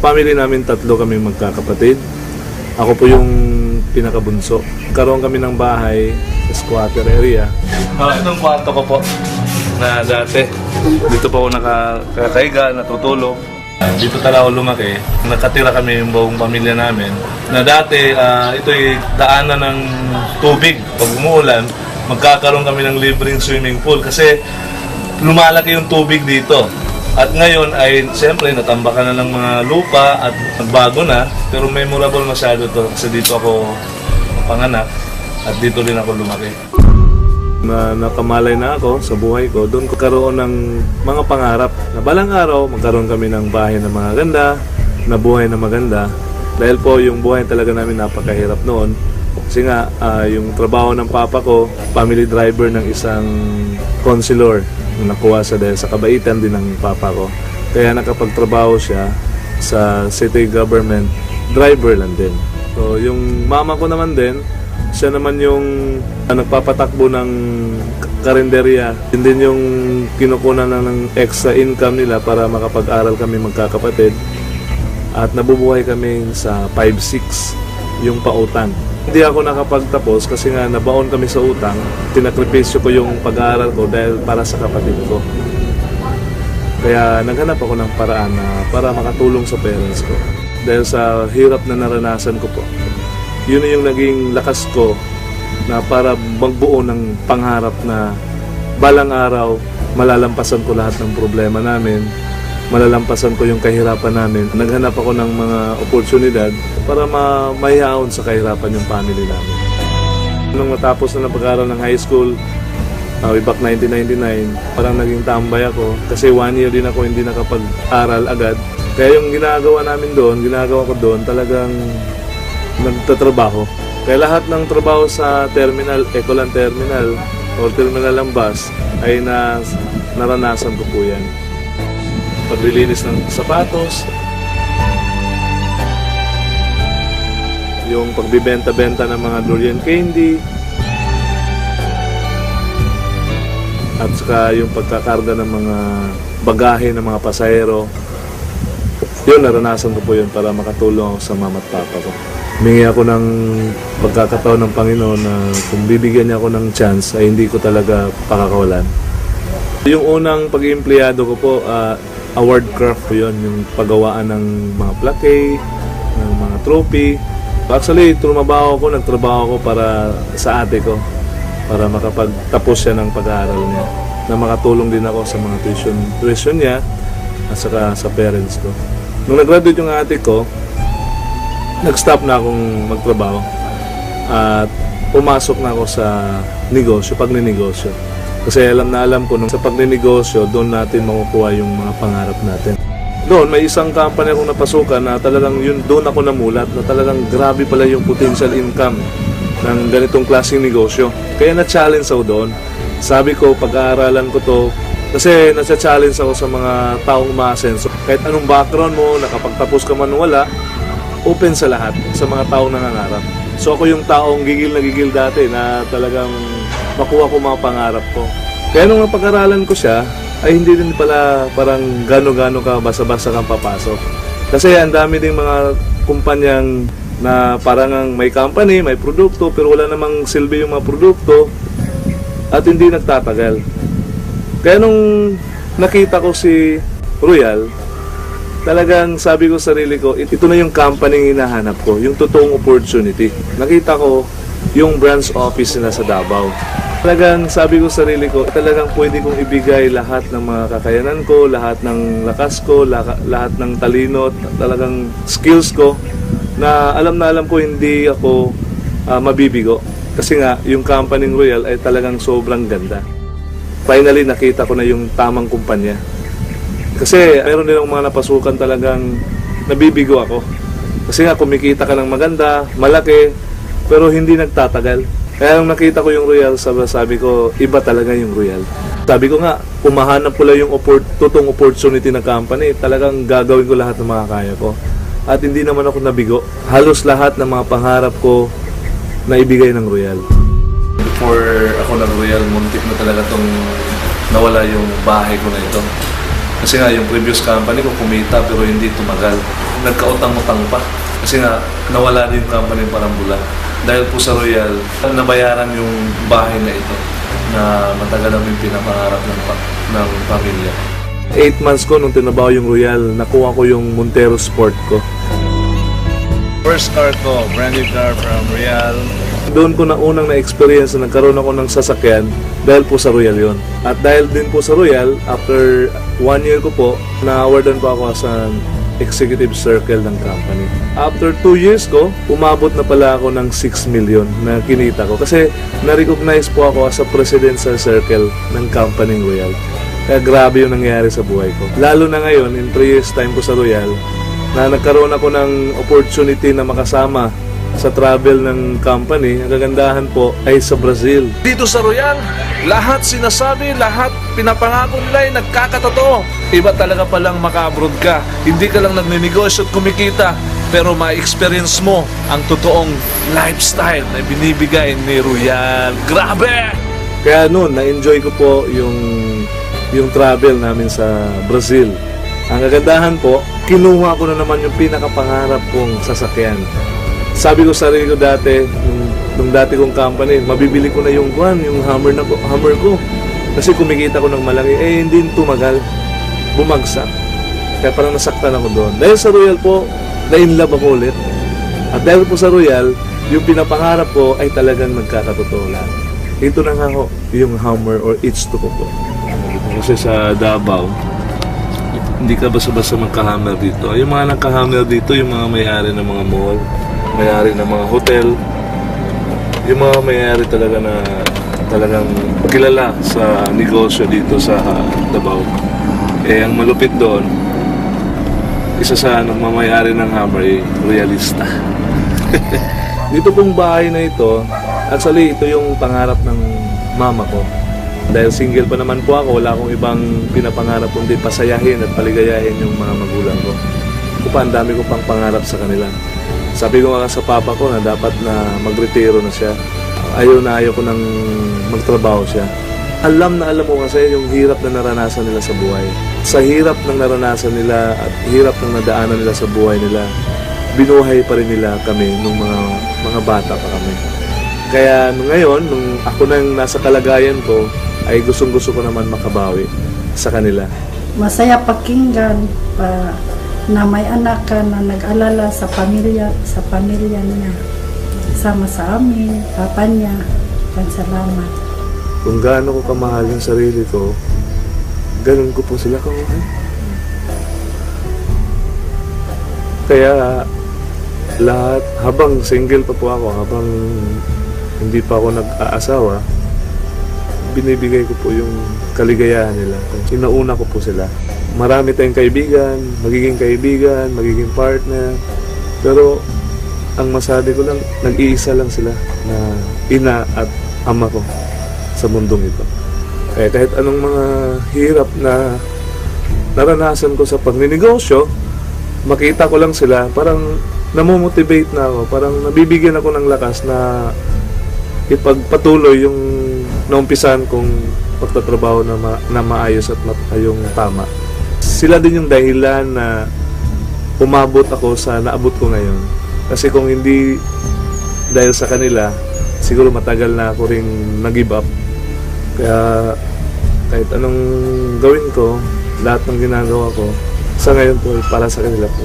family namin, 3 kami magkakapatid. Ako po yung pinakabunso. Karoon kami ng bahay sa squatter area. Itong kwarto ko po na dati. Dito po ako nakakaiga, natutulog. Dito talaga ako lumaki. Nakatira kami yung buong pamilya namin. Na dati, ito'y daanan ng tubig. Pag umuulan, magkakaroon kami ng libreng swimming pool kasi lumalaki yung tubig dito. At ngayon ay siyempre natambakan na ng mga lupa at nagbago na, pero memorable masyado to kasi dito ako panganak at dito din ako lumaki. Nakamalay na ako sa buhay ko, doon ko karoon ng mga pangarap na balang araw magkaroon kami ng bahay na mga ganda, na buhay na maganda. Dahil po yung buhay talaga namin napakahirap noon. Kasi nga yung trabaho ng papa ko, family driver ng isang counselor. Nakuha sa dahil sa kabaitan din ng papa ko. Kaya nakapagtrabaho siya sa city government, driver lang din. So yung mama ko naman din, siya naman yung nagpapatakbo ng karinderya. Yun din yung kinukunan ng extra income nila para makapag-aral kami magkakapatid. At nabubuhay kami sa 5-6 yung pautang. Hindi ako nakapagtapos kasi nga nabaon kami sa utang. Tinakripisyo ko yung pag-aaral ko dahil para sa kapatid ko. Kaya naghanap ako ng paraan na para makatulong sa parents ko. Dahil sa hirap na naranasan ko po. Yun yung naging lakas ko na para magbuo ng pangarap na balang araw malalampasan ko lahat ng problema namin. Malalampasan ko yung kahirapan namin. Naghanap ako ng mga oportunidad para mahihaon sa kahirapan yung family namin. Nung natapos na pag-aaral ng high school, way back 1999, parang naging tambay ako kasi 1 year din ako hindi nakapag-aral agad. Kaya yung ginagawa ko doon, talagang nagtatrabaho. Kaya lahat ng trabaho sa terminal, Ecoland Terminal o Terminal ng bus ay naranasan ko po yan. Paglilinis ng sapatos, yung pagbibenta-benta ng mga durian candy, at saka yung pagkakarga ng mga bagahe ng mga pasahero. Yun, naranasan ko po yun para makatulong ako sa mama at papa ko. Humingi ako ng pagkakataon ng Panginoon na kung bibigyan niya ako ng chance ay hindi ko talaga pakakawalan. Yung unang pag-iempleyado ko po, award craft po yun, yung paggawaan ng mga plaque, ng mga trophy. Actually, nagtrabaho ko para sa ate ko, para makapagtapos siya ng pag-aaral niya, na makatulong din ako sa mga tuition niya at saka sa parents ko. Nung nag-graduate yung ate ko, nag-stop na akong magtrabaho at pumasok na ako sa negosyo, pagninegosyo. Kasi alam ko nung sa pagninegosyo, doon natin makukuha yung mga pangarap natin. Doon, may isang company akong napasukan na talagang doon ako namulat na talagang grabe pala yung potential income ng ganitong klaseng negosyo. Kaya na-challenge ako doon. Sabi ko, pag-aaralan ko to, kasi nasa-challenge ako sa mga taong umaasenso. Kahit anong background mo, nakapagtapos ka man wala, open sa lahat, sa mga taong nangangarap. So ako yung taong gigil na gigil dati na talagang makuha ko mga pangarap ko. Kaya nung napag-aralan ko siya, ay hindi din pala parang gano-gano ka basta-basta kang papasok. Kasi ang dami ding mga kumpanyang na parang may company, may produkto, pero wala namang silbi yung mga produkto at hindi nagtatagal. Kaya nung nakita ko si Royal, talagang sabi ko sa sarili ko, ito na yung company hinahanap ko, yung totoong opportunity. Nakita ko yung branch office nila sa Davao. Talagang sabi ko sa sarili ko, talagang pwede kong ibigay lahat ng mga kakayanan ko, lahat ng lakas ko, lahat ng talino, talagang skills ko, na alam ko hindi ako mabibigo. Kasi nga, yung company Royal ay talagang sobrang ganda. Finally, nakita ko na yung tamang kumpanya. Kasi mayroon din akong mga napasukan talagang nabibigo ako. Kasi nga, kumikita ka ng maganda, malaki, pero hindi nagtatagal. Kaya nung nakita ko yung Royal, sabi ko, iba talaga yung Royal. Sabi ko nga, kumahanap ko lang yung totoong opportunity ng company, talagang gagawin ko lahat ng mga kaya ko. At hindi naman ako nabigo. Halos lahat ng mga pangarap ko na ibigay ng Royal. Before ako nag-Royal, muntik na talaga nawala yung bahay ko na ito. Kasi nga, yung previous company ko kumita pero hindi tumagal. Nagkautang-utang pa. Kasi nga, nawala din yung company parang bula. Dahil po sa Royal, nabayaran yung bahay na ito na matagal namin pinapangarap ng pamilya. 8 months ko nung tinabaho yung Royal, nakuha ko yung Montero Sport ko. First car ko, brand new car from Royal. Doon ko na unang na-experience na nagkaroon ako ng sasakyan dahil po sa Royal yon. At dahil din po sa Royal, after 1 year ko po, na-awardan po ako sa executive circle ng company. After 2 years ko, umabot na pala ako ng 6 million na kinita ko. Kasi na-recognize po ako as a presidential circle ng company Royal. Kaya grabe yung nangyari sa buhay ko. Lalo na ngayon, in 3 years time ko sa Royal, na nagkaroon ako ng opportunity na makasama sa travel ng company. Ang kagandahan po ay sa Brazil. Dito sa Royal, lahat sinasabi, lahat pinapangako nila ay nagkakatotoo. Iba talaga palang maka-abroad ka. Hindi ka lang nagninegosyo at kumikita, pero ma-experience mo ang totoong lifestyle na binibigay ni Royal. Grabe! Kaya noon, na-enjoy ko po yung travel namin sa Brazil. Ang kagandahan po, kinuha ko na naman yung pinakapangarap kong sasakyan. Sabi ko sa sarili ko dati, nung dati kong company, mabibili ko na yung Hummer ko. Kasi kumikita ko ng malaki, hindi tumagal, bumagsak. Kaya parang nasaktan ako doon. Dahil sa Royal po, na-inlove ako ulit. At dahil po sa Royal, yung pinapangarap ko ay talagang nagkakatotoo lang. Ito na nga ho, yung Hummer or H2 ko po. Kasi sa Davao, hindi ka basta-basta magka-hammer dito. Yung mga nagka-hammer dito, yung mga may-ari ng mga mall, may-ari ng mga hotel, yung mga may-ari talaga na talagang kilala sa negosyo dito sa Davao. Ang malupit doon, isa sa nagmamayari ng hammer ay royalista. Dito pong bahay na ito, actually ito yung pangarap ng mama ko. Dahil single pa naman po ako, wala akong ibang pinapangarap kundi pasayahin at paligayahin yung mga magulang ko. Ang dami ko pang pangarap sa kanila. Sabi ko nga sa papa ko na dapat na magretiro na siya. Ayaw ko nang magtrabaho siya. Alam na alam ko kasi yung hirap na naranasan nila sa buhay. Sa hirap ng naranasan nila at hirap ng nadaanan nila sa buhay nila, binuhay pa rin nila kami nung mga bata pa kami. Kaya ngayon, nung ako nang nasa kalagayan ko, ay gustong-gusto ko naman makabawi sa kanila. Masaya pakinggan na may anak ka na nag-alala sa pamilya niya. Sama sa amin, papa niya. Salamat. Kung gaano ko kamahal yung sarili ko, ganun ko po sila kamahal. Kaya lahat, habang single pa po ako, habang hindi pa ako nag-aasawa, binibigay ko po yung kaligayahan nila. Inauna ko po sila. Marami tayong kaibigan, magiging partner. Pero ang masabi ko lang, nag-iisa lang sila na ina at ama ko sa mundong ito. Kaya kahit anong mga hirap na naranasan ko sa pagninegosyo, makita ko lang sila, parang namomotivate na ako, parang nabibigyan ako ng lakas na ipagpatuloy yung naumpisan kong pagtatrabaho na maayos at yung tama. Sila din yung dahilan na umabot ako sa naabot ko ngayon. Kasi kung hindi dahil sa kanila, siguro matagal na ako ring nag-give up. Kaya kahit anong gawin ko, lahat ng ginagawa ko, sa ngayon po para sa kanila po.